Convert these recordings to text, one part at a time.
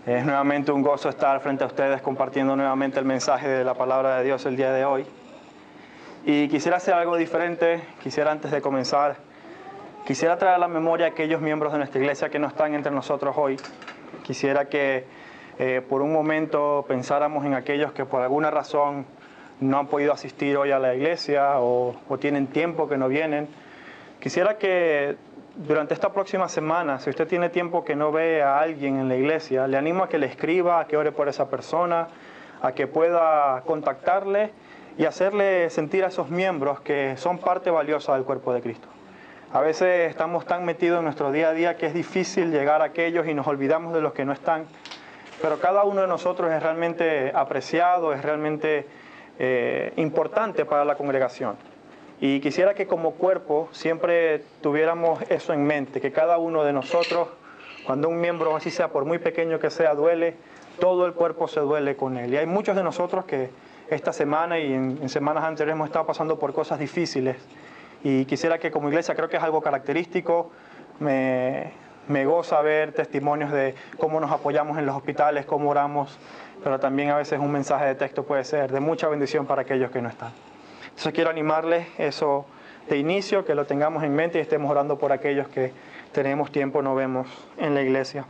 Es nuevamente un gozo estar frente a ustedes compartiendo nuevamente el mensaje de la palabra de Dios el día de hoy. Y quisiera hacer algo diferente. Antes de comenzar, quisiera traer a la memoria a aquellos miembros de nuestra iglesia que no están entre nosotros hoy. Quisiera que por un momento pensáramos en aquellos que por alguna razón no han podido asistir hoy a la iglesia o tienen tiempo que no vienen. Quisiera que durante esta próxima semana, si usted tiene tiempo que no ve a alguien en la iglesia, le animo a que le escriba, a que ore por esa persona, a que pueda contactarle y hacerle sentir a esos miembros que son parte valiosa del cuerpo de Cristo. A veces estamos tan metidos en nuestro día a día que es difícil llegar a aquellos y nos olvidamos de los que no están, pero cada uno de nosotros es realmente apreciado, es realmente importante para la congregación. Y quisiera que como cuerpo siempre tuviéramos eso en mente, que cada uno de nosotros, cuando un miembro, así sea por muy pequeño que sea, duele, todo el cuerpo se duele con él. Y hay muchos de nosotros que esta semana y en semanas anteriores hemos estado pasando por cosas difíciles. Y quisiera que como iglesia, creo que es algo característico, me goza ver testimonios de cómo nos apoyamos en los hospitales, cómo oramos, pero también a veces un mensaje de texto puede ser de mucha bendición para aquellos que no están. Entonces quiero animarles eso de inicio, que lo tengamos en mente y estemos orando por aquellos que tenemos tiempo no vemos en la iglesia.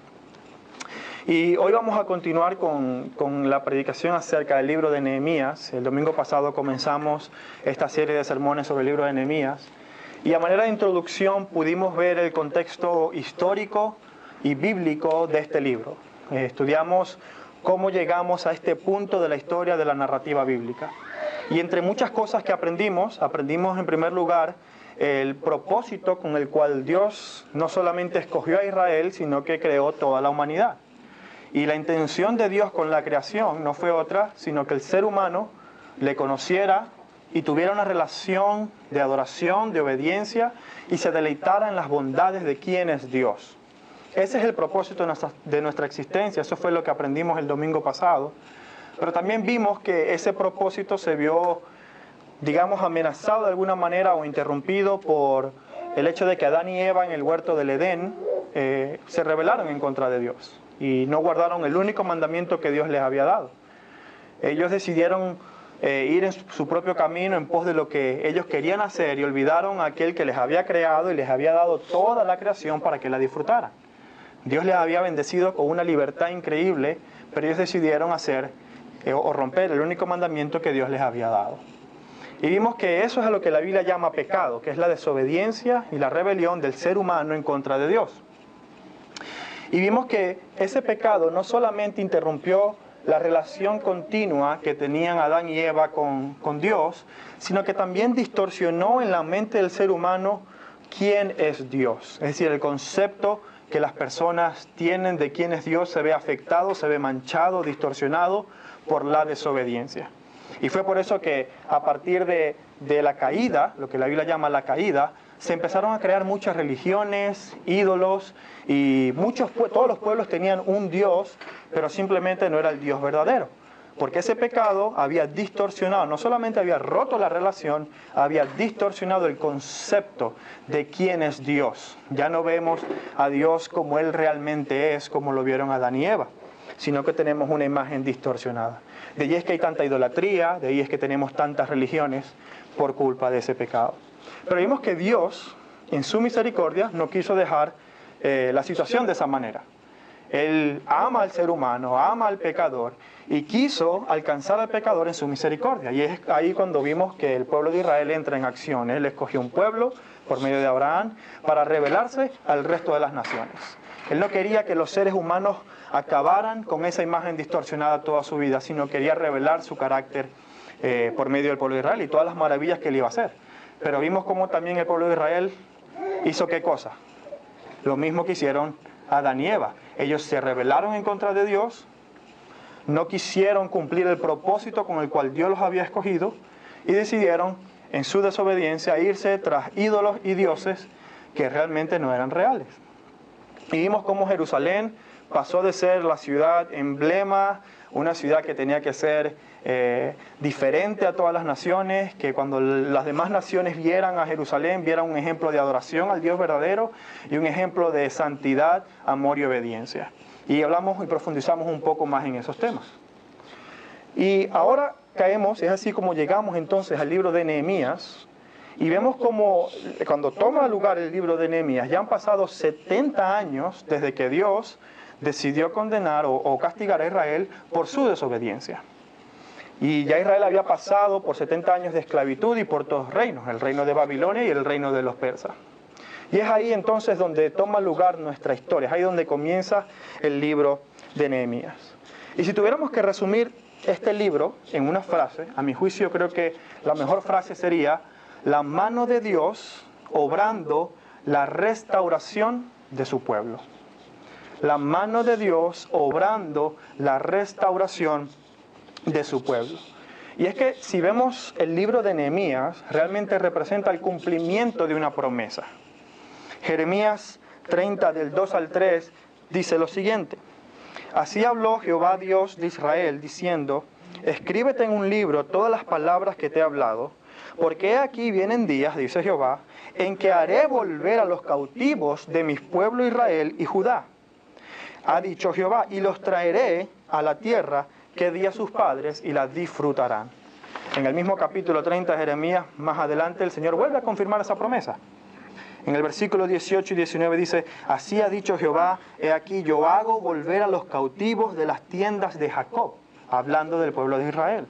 Y hoy vamos a continuar con la predicación acerca del libro de Nehemías. El domingo pasado comenzamos esta serie de sermones sobre el libro de Nehemías. Y a manera de introducción pudimos ver el contexto histórico y bíblico de este libro. Estudiamos cómo llegamos a este punto de la historia de la narrativa bíblica. Y entre muchas cosas que aprendimos en primer lugar el propósito con el cual Dios no solamente escogió a Israel, sino que creó toda la humanidad. Y la intención de Dios con la creación no fue otra, sino que el ser humano le conociera y tuviera una relación de adoración, de obediencia y se deleitara en las bondades de quién es Dios. Ese es el propósito de nuestra existencia, eso fue lo que aprendimos el domingo pasado. Pero también vimos que ese propósito se vio, digamos, amenazado de alguna manera o interrumpido por el hecho de que Adán y Eva en el huerto del Edén se rebelaron en contra de Dios y no guardaron el único mandamiento que Dios les había dado. Ellos decidieron ir en su propio camino en pos de lo que ellos querían hacer y olvidaron a aquel que les había creado y les había dado toda la creación para que la disfrutaran. Dios les había bendecido con una libertad increíble, pero ellos decidieron hacer o romper el único mandamiento que Dios les había dado. Y vimos que eso es a lo que la Biblia llama pecado, que es la desobediencia y la rebelión del ser humano en contra de Dios. Y vimos que ese pecado no solamente interrumpió la relación continua que tenían Adán y Eva con Dios, sino que también distorsionó en la mente del ser humano quién es Dios. Es decir, el concepto que las personas tienen de quién es Dios se ve afectado, se ve manchado, distorsionado por la desobediencia. Y fue por eso que a partir de la caída, lo que la Biblia llama la caída, se empezaron a crear muchas religiones, ídolos, y todos los pueblos tenían un Dios, pero simplemente no era el Dios verdadero. Porque ese pecado había distorsionado, no solamente había roto la relación, había distorsionado el concepto de quién es Dios. Ya no vemos a Dios como Él realmente es, como lo vieron Adán y Eva, sino que tenemos una imagen distorsionada. De ahí es que hay tanta idolatría, de ahí es que tenemos tantas religiones por culpa de ese pecado. Pero vimos que Dios, en su misericordia, no quiso dejar la situación de esa manera. Él ama al ser humano, ama al pecador y quiso alcanzar al pecador en su misericordia. Y es ahí cuando vimos que el pueblo de Israel entra en acción. Él escogió un pueblo por medio de Abraham para rebelarse al resto de las naciones. Él no quería que los seres humanos acabaran con esa imagen distorsionada toda su vida, sino quería revelar su carácter por medio del pueblo de Israel y todas las maravillas que él iba a hacer. Pero vimos cómo también el pueblo de Israel hizo ¿qué cosa? Lo mismo que hicieron Adán y Eva. Ellos se rebelaron en contra de Dios, no quisieron cumplir el propósito con el cual Dios los había escogido y decidieron en su desobediencia irse tras ídolos y dioses que realmente no eran reales. Y vimos cómo Jerusalén pasó de ser la ciudad emblema, una ciudad que tenía que ser diferente a todas las naciones, que cuando las demás naciones vieran a Jerusalén, vieran un ejemplo de adoración al Dios verdadero y un ejemplo de santidad, amor y obediencia. Y hablamos y profundizamos un poco más en esos temas. Y ahora caemos, es así como llegamos entonces al libro de Nehemías, y vemos como cuando toma lugar el libro de Nehemías, ya han pasado 70 años desde que Dios decidió condenar o castigar a Israel por su desobediencia. Y ya Israel había pasado por 70 años de esclavitud y por dos reinos, el reino de Babilonia y el reino de los persas. Y es ahí entonces donde toma lugar nuestra historia, es ahí donde comienza el libro de Nehemías. Y si tuviéramos que resumir este libro en una frase, a mi juicio creo que la mejor frase sería: la mano de Dios obrando la restauración de su pueblo. La mano de Dios obrando la restauración de su pueblo. Y es que si vemos el libro de Nehemías, realmente representa el cumplimiento de una promesa. Jeremías 30 del 2 al 3 dice lo siguiente: así habló Jehová Dios de Israel, diciendo: escríbete en un libro todas las palabras que te he hablado, porque he aquí vienen días, dice Jehová, en que haré volver a los cautivos de mi pueblo Israel y Judá. Ha dicho Jehová, y los traeré a la tierra que di a sus padres y la disfrutarán. En el mismo capítulo 30 de Jeremías, más adelante, el Señor vuelve a confirmar esa promesa. En el versículo 18 y 19 dice: así ha dicho Jehová, he aquí yo hago volver a los cautivos de las tiendas de Jacob, hablando del pueblo de Israel.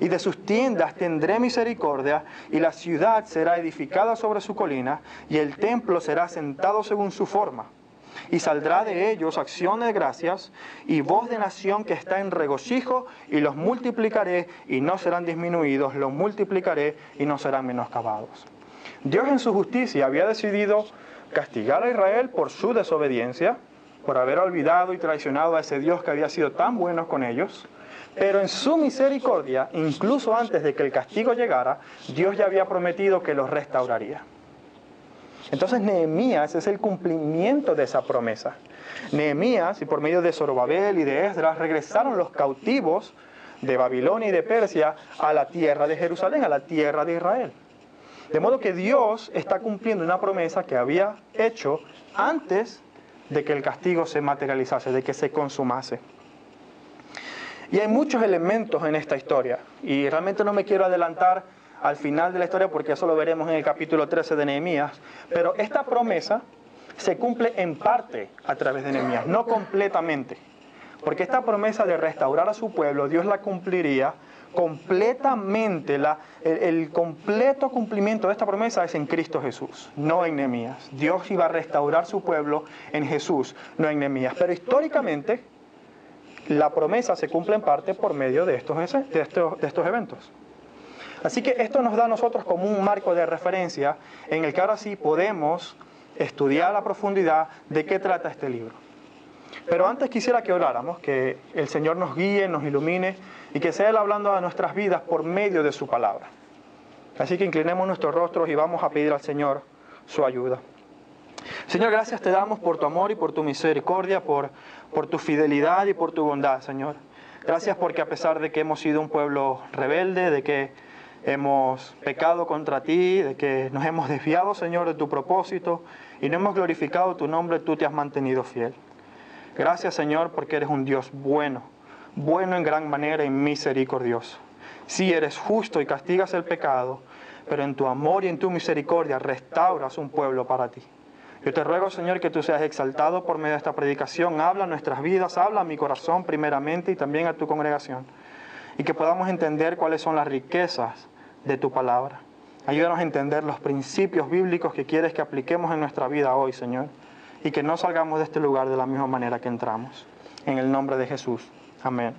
Y de sus tiendas tendré misericordia, y la ciudad será edificada sobre su colina, y el templo será asentado según su forma. Y saldrá de ellos acción de gracias y voz de nación que está en regocijo, y los multiplicaré y no serán disminuidos, los multiplicaré y no serán menoscabados. Dios en su justicia había decidido castigar a Israel por su desobediencia, por haber olvidado y traicionado a ese Dios que había sido tan bueno con ellos. Pero en su misericordia, incluso antes de que el castigo llegara, Dios ya había prometido que los restauraría. Entonces Nehemías es el cumplimiento de esa promesa. Nehemías, y por medio de Zorobabel y de Esdras, regresaron los cautivos de Babilonia y de Persia a la tierra de Jerusalén, a la tierra de Israel. De modo que Dios está cumpliendo una promesa que había hecho antes de que el castigo se materializase, de que se consumase. Y hay muchos elementos en esta historia, y realmente no me quiero adelantar al final de la historia porque eso lo veremos en el capítulo 13 de Nehemías, pero esta promesa se cumple en parte a través de Nehemías, no completamente, porque esta promesa de restaurar a su pueblo, Dios la cumpliría completamente. El completo cumplimiento de esta promesa es en Cristo Jesús, no en Nehemías. Dios iba a restaurar su pueblo en Jesús, no en Nehemías, pero históricamente la promesa se cumple en parte por medio de estos eventos. Así que esto nos da a nosotros como un marco de referencia en el que ahora sí podemos estudiar a profundidad de qué trata este libro. Pero antes quisiera que oráramos, que el Señor nos guíe, nos ilumine y que sea Él hablando a nuestras vidas por medio de su palabra. Así que inclinemos nuestros rostros y vamos a pedir al Señor su ayuda. Señor, gracias te damos por tu amor y por tu misericordia, por tu fidelidad y por tu bondad, Señor. Gracias porque a pesar de que hemos sido un pueblo rebelde, de que hemos pecado contra ti, de que nos hemos desviado, Señor, de tu propósito y no hemos glorificado tu nombre, tú te has mantenido fiel. Gracias, Señor, porque eres un Dios bueno, bueno en gran manera y misericordioso. Sí, eres justo y castigas el pecado, pero en tu amor y en tu misericordia restauras un pueblo para ti. Yo te ruego, Señor, que tú seas exaltado por medio de esta predicación. Habla a nuestras vidas, habla a mi corazón primeramente y también a tu congregación. Y que podamos entender cuáles son las riquezas de tu palabra. Ayúdanos a entender los principios bíblicos que quieres que apliquemos en nuestra vida hoy, Señor. Y que no salgamos de este lugar de la misma manera que entramos. En el nombre de Jesús. Amén.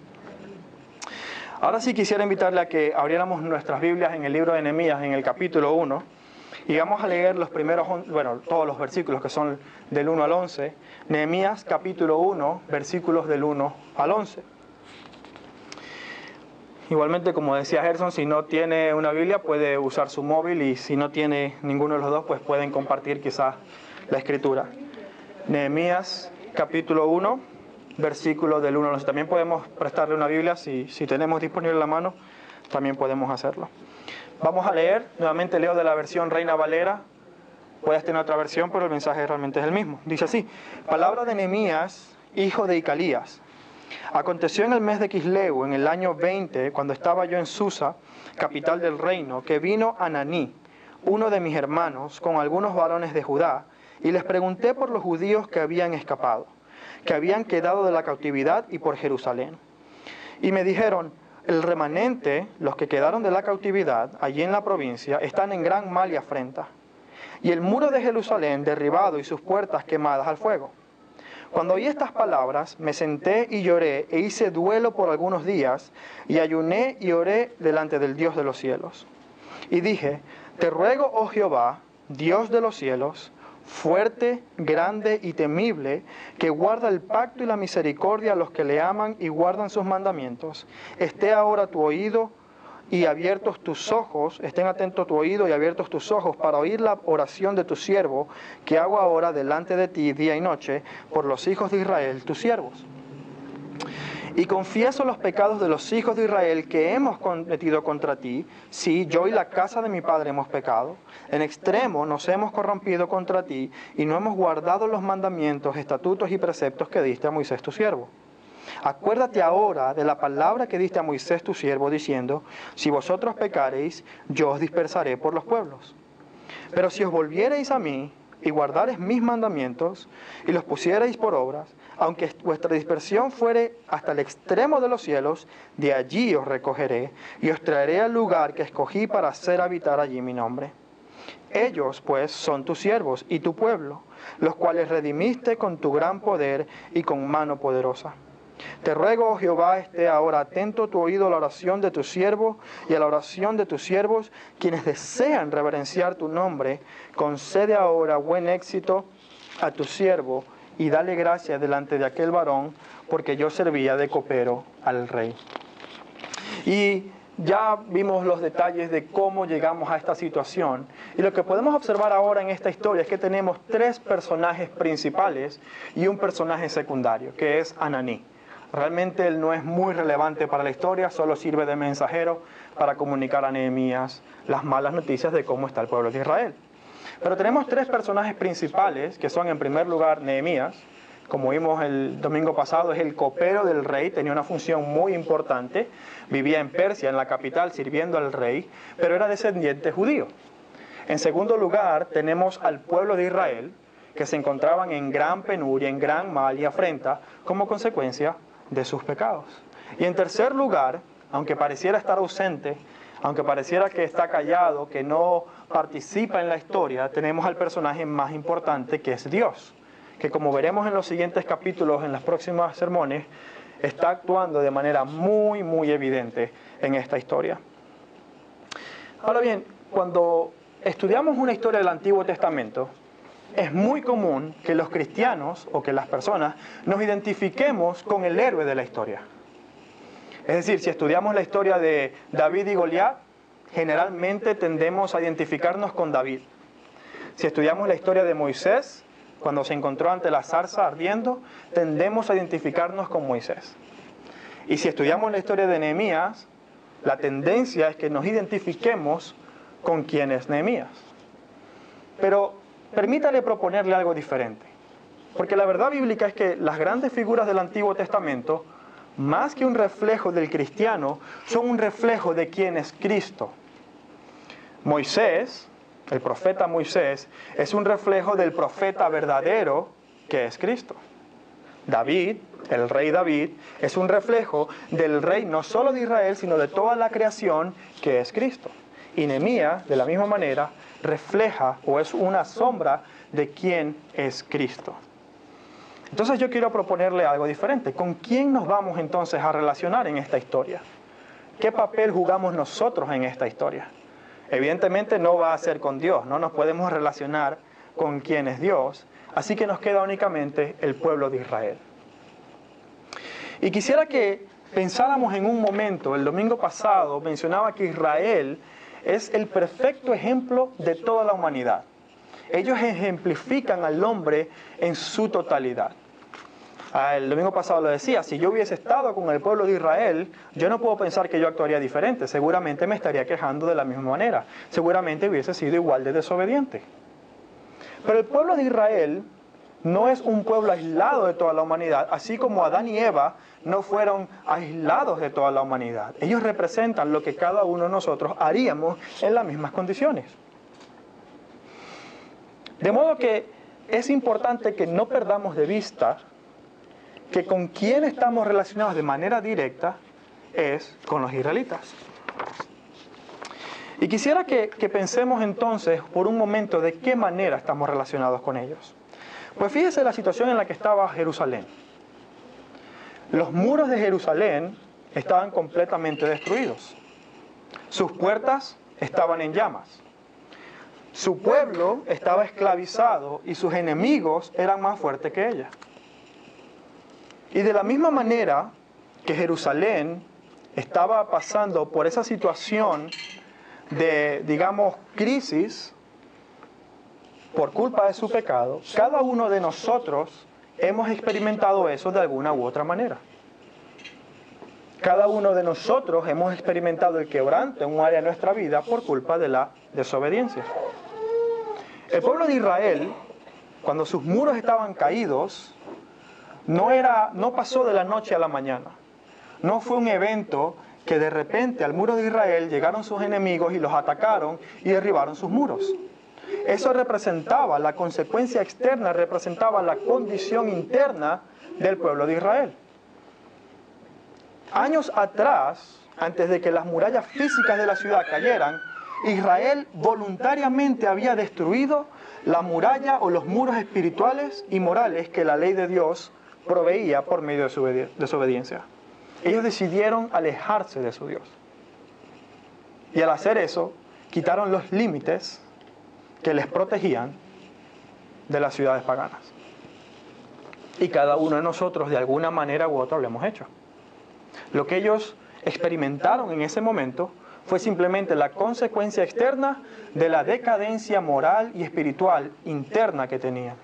Ahora sí quisiera invitarle a que abriéramos nuestras Biblias en el libro de Nehemías, en el capítulo 1. Y vamos a leer los primeros, todos los versículos que son del 1 al 11. Nehemías capítulo 1, versículos del 1 al 11. Igualmente, como decía Gerson, si no tiene una Biblia puede usar su móvil, y si no tiene ninguno de los dos, pues pueden compartir quizás la escritura. Nehemías capítulo 1, versículos del 1 al 11. También podemos prestarle una Biblia si tenemos disponible la mano, también podemos hacerlo. Vamos a leer, nuevamente leo de la versión Reina Valera. Puedes tener otra versión, pero el mensaje realmente es el mismo. Dice así: palabra de Nehemías, hijo de Icalías. Aconteció en el mes de Quisleu, en el año 20, cuando estaba yo en Susa, capital del reino, que vino Ananí, uno de mis hermanos, con algunos varones de Judá, y les pregunté por los judíos que habían escapado, que habían quedado de la cautividad y por Jerusalén. Y me dijeron, el remanente, los que quedaron de la cautividad, allí en la provincia, están en gran mal y afrenta. Y el muro de Jerusalén derribado y sus puertas quemadas al fuego. Cuando oí estas palabras, me senté y lloré e hice duelo por algunos días, y ayuné y oré delante del Dios de los cielos. Y dije, te ruego, oh Jehová, Dios de los cielos, fuerte, grande y temible, que guarda el pacto y la misericordia a los que le aman y guardan sus mandamientos, esté ahora tu oído y abiertos tus ojos, estén atentos tu oído y abiertos tus ojos para oír la oración de tu siervo, que hago ahora delante de ti día y noche, por los hijos de Israel, tus siervos. Y confieso los pecados de los hijos de Israel que hemos cometido contra ti. Sí, yo y la casa de mi padre hemos pecado. En extremo nos hemos corrompido contra ti y no hemos guardado los mandamientos, estatutos y preceptos que diste a Moisés tu siervo. Acuérdate ahora de la palabra que diste a Moisés tu siervo, diciendo, si vosotros pecareis, yo os dispersaré por los pueblos. Pero si os volviereis a mí y guardareis mis mandamientos y los pusiereis por obras, aunque vuestra dispersión fuere hasta el extremo de los cielos, de allí os recogeré y os traeré al lugar que escogí para hacer habitar allí mi nombre. Ellos, pues, son tus siervos y tu pueblo, los cuales redimiste con tu gran poder y con mano poderosa. Te ruego, oh Jehová, esté ahora atento tu oído a la oración de tu siervo y a la oración de tus siervos, quienes desean reverenciar tu nombre. Concede ahora buen éxito a tu siervo y dale gracia delante de aquel varón, porque yo servía de copero al rey. Y ya vimos los detalles de cómo llegamos a esta situación. Y lo que podemos observar ahora en esta historia es que tenemos tres personajes principales y un personaje secundario, que es Ananí. Realmente él no es muy relevante para la historia, solo sirve de mensajero para comunicar a Nehemías las malas noticias de cómo está el pueblo de Israel. Pero tenemos tres personajes principales, que son en primer lugar Nehemías. Como vimos el domingo pasado, es el copero del rey, tenía una función muy importante, vivía en Persia, en la capital, sirviendo al rey, pero era descendiente judío. En segundo lugar, tenemos al pueblo de Israel, que se encontraban en gran penuria, en gran mal y afrenta, como consecuencia de sus pecados. Y en tercer lugar, aunque pareciera estar ausente, aunque pareciera que está callado, que no participa en la historia, tenemos al personaje más importante, que es Dios, que como veremos en los siguientes capítulos, en los próximos sermones, está actuando de manera muy, muy evidente en esta historia. Ahora bien, cuando estudiamos una historia del Antiguo Testamento, es muy común que los cristianos o que las personas nos identifiquemos con el héroe de la historia. Es decir, si estudiamos la historia de David y Goliat, generalmente tendemos a identificarnos con David. Si estudiamos la historia de Moisés, cuando se encontró ante la zarza ardiendo, tendemos a identificarnos con Moisés. Y si estudiamos la historia de Nehemías, la tendencia es que nos identifiquemos con quién es Nehemías. Pero permítale proponerle algo diferente. Porque la verdad bíblica es que las grandes figuras del Antiguo Testamento, más que un reflejo del cristiano, son un reflejo de quién es Cristo. Moisés, el profeta Moisés, es un reflejo del profeta verdadero que es Cristo. David, el rey David, es un reflejo del rey no solo de Israel, sino de toda la creación que es Cristo. Y Nehemías, de la misma manera, refleja o es una sombra de quién es Cristo. Entonces yo quiero proponerle algo diferente. ¿Con quién nos vamos entonces a relacionar en esta historia? ¿Qué papel jugamos nosotros en esta historia? Evidentemente no va a ser con Dios, no nos podemos relacionar con quién es Dios, así que nos queda únicamente el pueblo de Israel. Y quisiera que pensáramos en un momento, el domingo pasado mencionaba que Israel es el perfecto ejemplo de toda la humanidad. Ellos ejemplifican al hombre en su totalidad. El domingo pasado lo decía, si yo hubiese estado con el pueblo de Israel, yo no puedo pensar que yo actuaría diferente. Seguramente me estaría quejando de la misma manera. Seguramente hubiese sido igual de desobediente. Pero el pueblo de Israel no es un pueblo aislado de toda la humanidad, así como Adán y Eva no fueron aislados de toda la humanidad. Ellos representan lo que cada uno de nosotros haríamos en las mismas condiciones. De modo que es importante que no perdamos de vista que con quién estamos relacionados de manera directa es con los israelitas. Y quisiera que pensemos entonces por un momento de qué manera estamos relacionados con ellos. Pues fíjese la situación en la que estaba Jerusalén. Los muros de Jerusalén estaban completamente destruidos. Sus puertas estaban en llamas. Su pueblo estaba esclavizado y sus enemigos eran más fuertes que ella. Y de la misma manera que Jerusalén estaba pasando por esa situación de, digamos, crisis por culpa de su pecado, cada uno de nosotros hemos experimentado eso de alguna u otra manera. Cada uno de nosotros hemos experimentado el quebranto en un área de nuestra vida por culpa de la desobediencia. El pueblo de Israel, cuando sus muros estaban caídos, no pasó de la noche a la mañana. No fue un evento que de repente al muro de Israel llegaron sus enemigos y los atacaron y derribaron sus muros. Eso representaba, la consecuencia externa representaba la condición interna del pueblo de Israel. Años atrás, antes de que las murallas físicas de la ciudad cayeran, Israel voluntariamente había destruido la muralla o los muros espirituales y morales que la ley de Dios proveía por medio de su desobediencia. Ellos decidieron alejarse de su Dios. Y al hacer eso, quitaron los límites que les protegían de las ciudades paganas. Y cada uno de nosotros, de alguna manera u otra, lo hemos hecho. Lo que ellos experimentaron en ese momento fue simplemente la consecuencia externa de la decadencia moral y espiritual interna que tenían.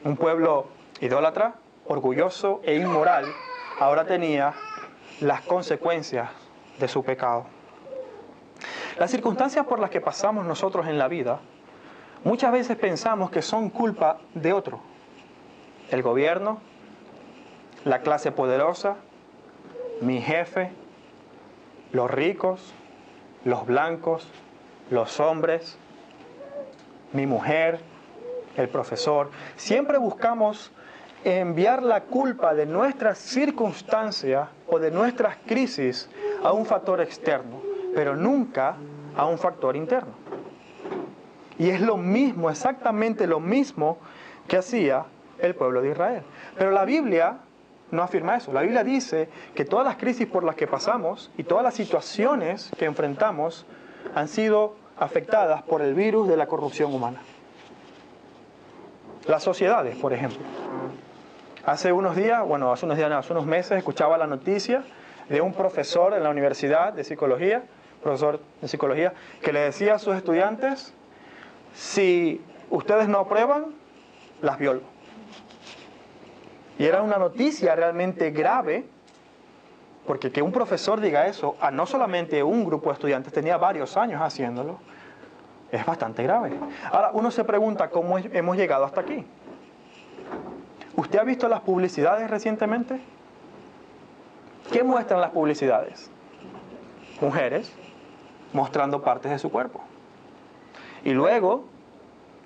Un pueblo idólatra, orgulloso e inmoral, ahora tenía las consecuencias de su pecado. Las circunstancias por las que pasamos nosotros en la vida, muchas veces pensamos que son culpa de otro. El gobierno, la clase poderosa, mi jefe, los ricos, los blancos, los hombres, mi mujer, el profesor. Siempre buscamos enviar la culpa de nuestras circunstancias o de nuestras crisis a un factor externo, pero nunca a un factor interno. Y es lo mismo, exactamente lo mismo que hacía el pueblo de Israel. Pero la Biblia no afirma eso. La Biblia dice que todas las crisis por las que pasamos y todas las situaciones que enfrentamos han sido afectadas por el virus de la corrupción humana. Las sociedades, por ejemplo. Hace unos meses, escuchaba la noticia de un profesor en la universidad de psicología, que le decía a sus estudiantes: si ustedes no aprueban, las violo. Y era una noticia realmente grave, porque que un profesor diga eso a no solamente un grupo de estudiantes, tenía varios años haciéndolo, es bastante grave. Ahora, uno se pregunta cómo hemos llegado hasta aquí. ¿Usted ha visto las publicidades recientemente? ¿Qué muestran las publicidades? Mujeres mostrando partes de su cuerpo. Y luego,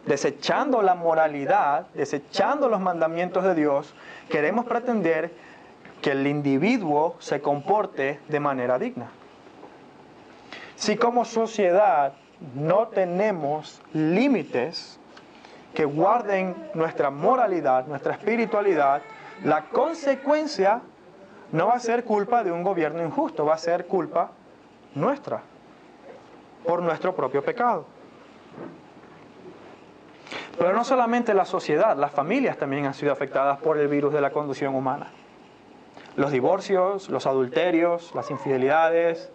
desechando la moralidad, desechando los mandamientos de Dios, queremos pretender que el individuo se comporte de manera digna. Si como sociedad no tenemos límites que guarden nuestra moralidad, nuestra espiritualidad, la consecuencia no va a ser culpa de un gobierno injusto, va a ser culpa nuestra, por nuestro propio pecado. Pero no solamente la sociedad, las familias también han sido afectadas por el virus de la condición humana. Los divorcios, los adulterios, las infidelidades,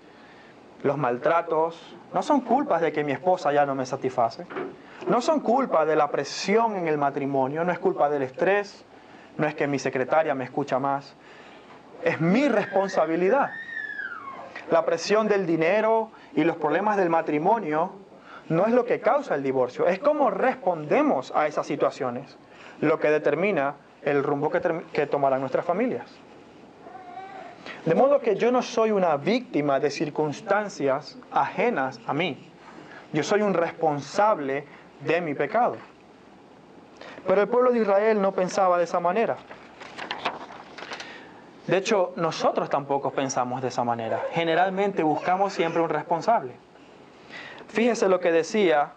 los maltratos, no son culpas de que mi esposa ya no me satisface. No son culpa de la presión en el matrimonio, no es culpa del estrés, no es que mi secretaria me escucha más. Es mi responsabilidad. La presión del dinero y los problemas del matrimonio no es lo que causa el divorcio, es cómo respondemos a esas situaciones. lo que determina el rumbo que tomarán nuestras familias. De modo que yo no soy una víctima de circunstancias ajenas a mí. Yo soy un responsable de mi pecado. Pero el pueblo de Israel no pensaba de esa manera. De hecho, nosotros tampoco pensamos de esa manera. Generalmente buscamos siempre un responsable. Fíjese lo que decía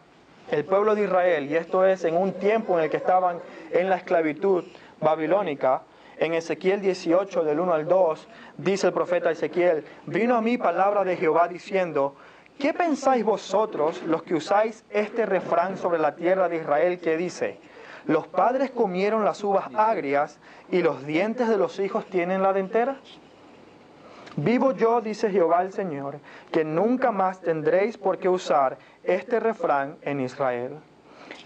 el pueblo de Israel, y esto es en un tiempo en el que estaban en la esclavitud babilónica. En Ezequiel 18, del 1 al 2, dice el profeta Ezequiel: vino a mí palabra de Jehová diciendo, ¿qué pensáis vosotros los que usáis este refrán sobre la tierra de Israel que dice, los padres comieron las uvas agrias y los dientes de los hijos tienen la dentera? Vivo yo, dice Jehová el Señor, que nunca más tendréis por qué usar este refrán en Israel.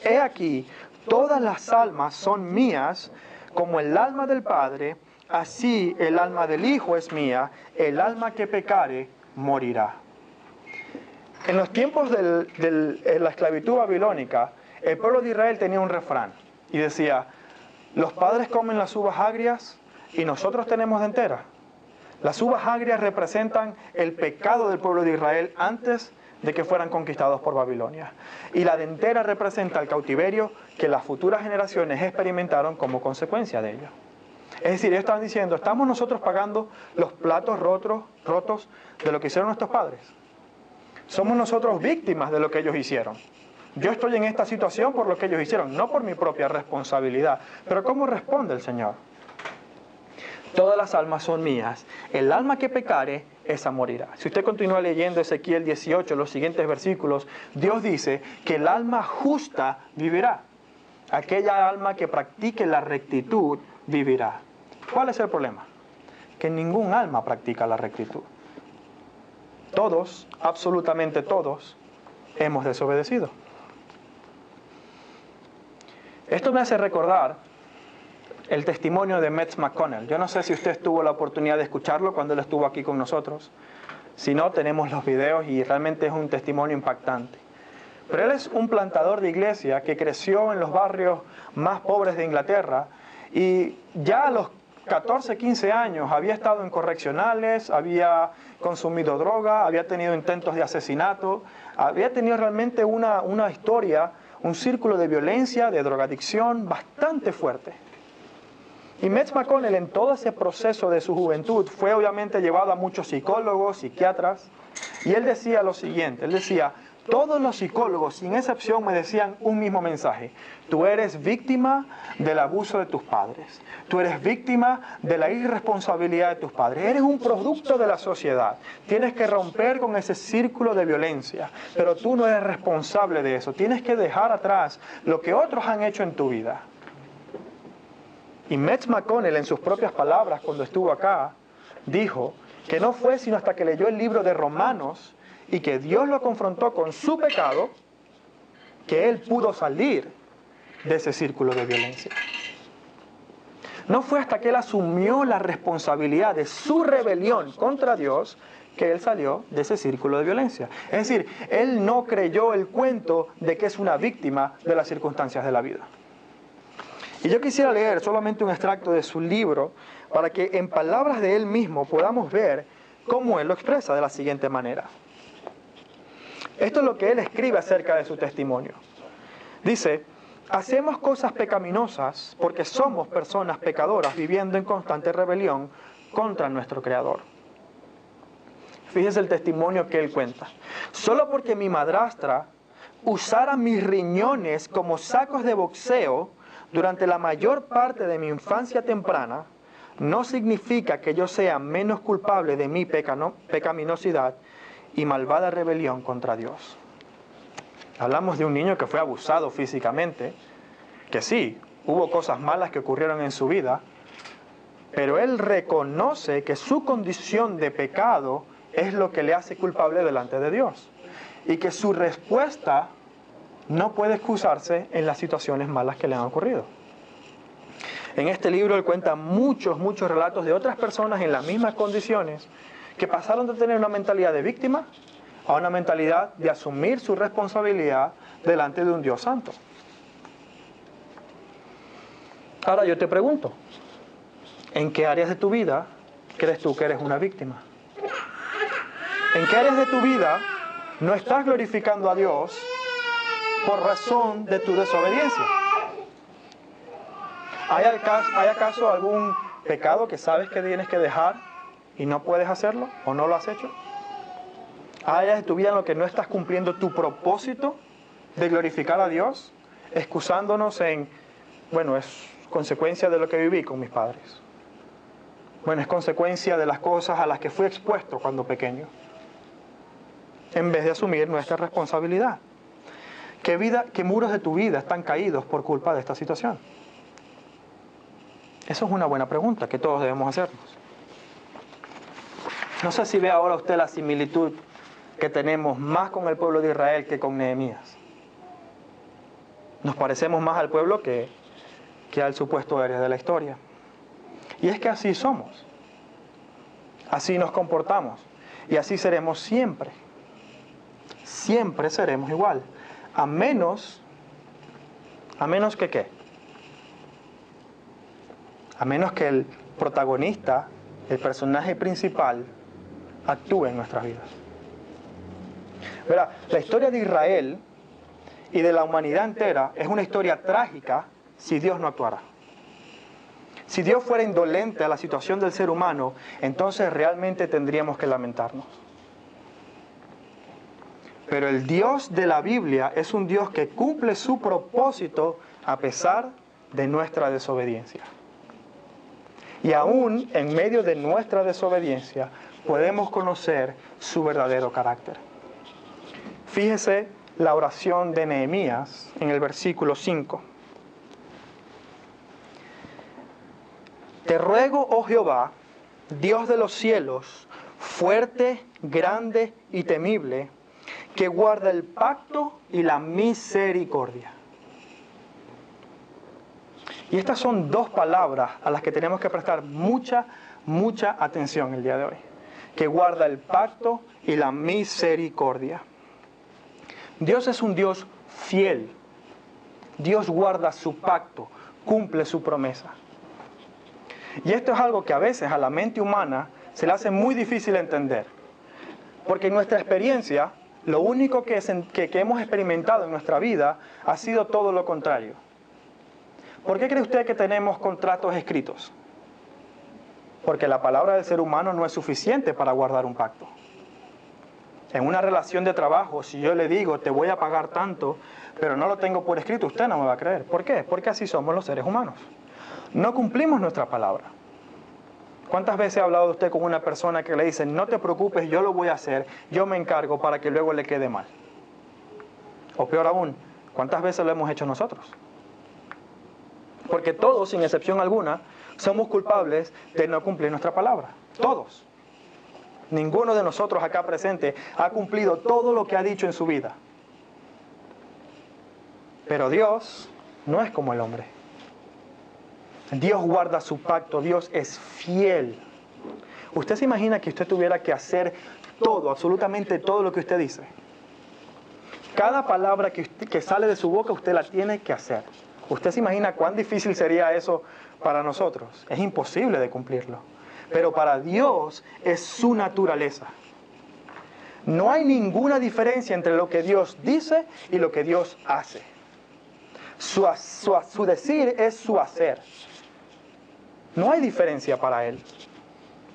He aquí, todas las almas son mías, como el alma del Padre, así el alma del Hijo es mía, el alma que pecare morirá. En los tiempos de la esclavitud babilónica, el pueblo de Israel tenía un refrán y decía, los padres comen las uvas agrias y nosotros tenemos dentera. Las uvas agrias representan el pecado del pueblo de Israel antes de que fueran conquistados por Babilonia. Y la dentera representa el cautiverio que las futuras generaciones experimentaron como consecuencia de ello. Es decir, ellos estaban diciendo, ¿estamos nosotros pagando los platos rotos de lo que hicieron nuestros padres? Somos nosotros víctimas de lo que ellos hicieron. Yo estoy en esta situación por lo que ellos hicieron, no por mi propia responsabilidad. Pero ¿cómo responde el Señor? Todas las almas son mías. El alma que pecare, esa morirá. Si usted continúa leyendo Ezequiel 18, los siguientes versículos, Dios dice que el alma justa vivirá. Aquella alma que practique la rectitud vivirá. ¿Cuál es el problema? Que ningún alma practica la rectitud. Todos, absolutamente todos, hemos desobedecido. Esto me hace recordar el testimonio de Metz McConnell. Yo no sé si usted tuvo la oportunidad de escucharlo cuando él estuvo aquí con nosotros. Si no, tenemos los videos y realmente es un testimonio impactante. Pero él es un plantador de iglesia que creció en los barrios más pobres de Inglaterra y ya a los 14, 15 años había estado en correccionales, había consumido droga, había tenido intentos de asesinato, había tenido realmente una historia, un círculo de violencia, de drogadicción bastante fuerte. Y Metz McConnell en todo ese proceso de su juventud fue obviamente llevado a muchos psicólogos, psiquiatras, y él decía lo siguiente, él decía, todos los psicólogos, sin excepción, me decían un mismo mensaje. Tú eres víctima del abuso de tus padres. Tú eres víctima de la irresponsabilidad de tus padres. Eres un producto de la sociedad. Tienes que romper con ese círculo de violencia. Pero tú no eres responsable de eso. Tienes que dejar atrás lo que otros han hecho en tu vida. Y Metz McConnell, en sus propias palabras, cuando estuvo acá, dijo que no fue sino hasta que leyó el libro de Romanos y que Dios lo confrontó con su pecado, que él pudo salir de ese círculo de violencia. No fue hasta que él asumió la responsabilidad de su rebelión contra Dios que él salió de ese círculo de violencia. Es decir, él no creyó el cuento de que es una víctima de las circunstancias de la vida. Y yo quisiera leer solamente un extracto de su libro para que en palabras de él mismo podamos ver cómo él lo expresa de la siguiente manera. Esto es lo que él escribe acerca de su testimonio. Dice, hacemos cosas pecaminosas porque somos personas pecadoras viviendo en constante rebelión contra nuestro Creador. Fíjese el testimonio que él cuenta. Solo porque mi madrastra usara mis riñones como sacos de boxeo durante la mayor parte de mi infancia temprana, no significa que yo sea menos culpable de mi pecaminosidad y malvada rebelión contra Dios. Hablamos de un niño que fue abusado físicamente, que sí, hubo cosas malas que ocurrieron en su vida, pero él reconoce que su condición de pecado es lo que le hace culpable delante de Dios y que su respuesta no puede excusarse en las situaciones malas que le han ocurrido. En este libro él cuenta muchos relatos de otras personas en las mismas condiciones que pasaron de tener una mentalidad de víctima a una mentalidad de asumir su responsabilidad delante de un Dios santo. Ahora yo te pregunto, ¿en qué áreas de tu vida crees tú que eres una víctima? ¿En qué áreas de tu vida no estás glorificando a Dios por razón de tu desobediencia? ¿Hay acaso algún pecado que sabes que tienes que dejar y no puedes hacerlo o no lo has hecho? ¿Hay áreas de tu vida en las que no estás cumpliendo tu propósito de glorificar a Dios, excusándonos en, bueno, es consecuencia de lo que viví con mis padres? Bueno, es consecuencia de las cosas a las que fui expuesto cuando pequeño, en vez de asumir nuestra responsabilidad. ¿Qué muros de tu vida están caídos por culpa de esta situación? Eso es una buena pregunta que todos debemos hacernos. No sé si ve ahora usted la similitud que tenemos más con el pueblo de Israel que con Nehemías. Nos parecemos más al pueblo que al supuesto héroe de la historia. Y es que así somos. Así nos comportamos. Y así seremos siempre. Siempre seremos igual. A menos que ¿qué? A menos que el protagonista, el personaje principal, actúe en nuestras vidas. Verá, la historia de Israel y de la humanidad entera es una historia trágica si Dios no actuara. Si Dios fuera indolente a la situación del ser humano, entonces realmente tendríamos que lamentarnos. Pero el Dios de la Biblia es un Dios que cumple su propósito a pesar de nuestra desobediencia. Y aún en medio de nuestra desobediencia podemos conocer su verdadero carácter. Fíjese la oración de Nehemías en el versículo 5. Te ruego, oh Jehová, Dios de los cielos, fuerte, grande y temible, que guarda el pacto y la misericordia. Y estas son dos palabras a las que tenemos que prestar mucha atención el día de hoy. Que guarda el pacto y la misericordia. Dios es un Dios fiel. Dios guarda su pacto, cumple su promesa. Y esto es algo que a veces a la mente humana se le hace muy difícil entender. Porque en nuestra experiencia, lo único que hemos experimentado en nuestra vida ha sido todo lo contrario. ¿Por qué cree usted que tenemos contratos escritos? Porque la palabra del ser humano no es suficiente para guardar un pacto. En una relación de trabajo, si yo le digo, te voy a pagar tanto, pero no lo tengo por escrito, usted no me va a creer. ¿Por qué? Porque así somos los seres humanos. No cumplimos nuestra palabra. ¿Cuántas veces ha hablado usted con una persona que le dice, no te preocupes, yo lo voy a hacer, yo me encargo para que luego le quede mal? O peor aún, ¿cuántas veces lo hemos hecho nosotros? Porque todos, sin excepción alguna, somos culpables de no cumplir nuestra palabra. Todos. Ninguno de nosotros acá presente ha cumplido todo lo que ha dicho en su vida. Pero Dios no es como el hombre. Dios guarda su pacto, Dios es fiel. ¿Usted se imagina que usted tuviera que hacer todo, absolutamente todo lo que usted dice? Cada palabra que sale de su boca usted la tiene que hacer. ¿Usted se imagina cuán difícil sería eso para nosotros? Es imposible de cumplirlo. Pero para Dios es su naturaleza. No hay ninguna diferencia entre lo que Dios dice y lo que Dios hace. Su decir es su hacer. No hay diferencia para Él.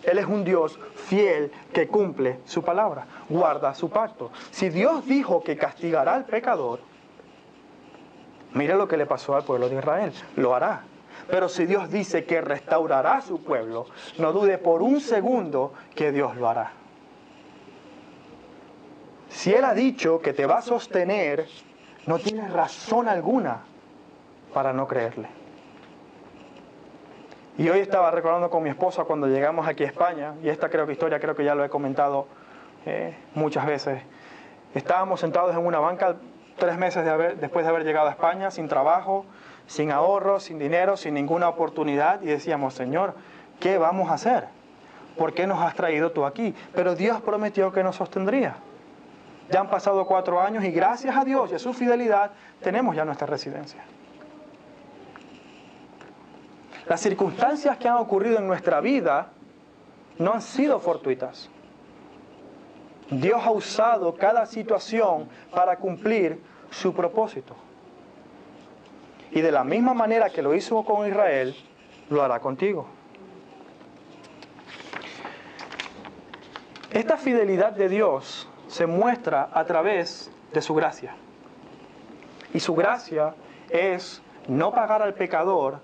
Él es un Dios fiel que cumple su palabra, guarda su pacto. Si Dios dijo que castigará al pecador, mire lo que le pasó al pueblo de Israel, lo hará. Pero si Dios dice que restaurará a su pueblo, no dude por un segundo que Dios lo hará. Si Él ha dicho que te va a sostener, no tienes razón alguna para no creerle. Y hoy estaba recordando con mi esposa cuando llegamos aquí a España, y esta historia creo que ya lo he comentado muchas veces. Estábamos sentados en una banca 3 meses después de haber llegado a España, sin trabajo, sin ahorro, sin dinero, sin ninguna oportunidad, y decíamos, Señor, ¿qué vamos a hacer? ¿Por qué nos has traído tú aquí? Pero Dios prometió que nos sostendría. Ya han pasado 4 años y gracias a Dios y a su fidelidad tenemos ya nuestra residencia. Las circunstancias que han ocurrido en nuestra vida no han sido fortuitas. Dios ha usado cada situación para cumplir su propósito. Y de la misma manera que lo hizo con Israel, lo hará contigo. Esta fidelidad de Dios se muestra a través de su gracia. Y su gracia es no pagar al pecador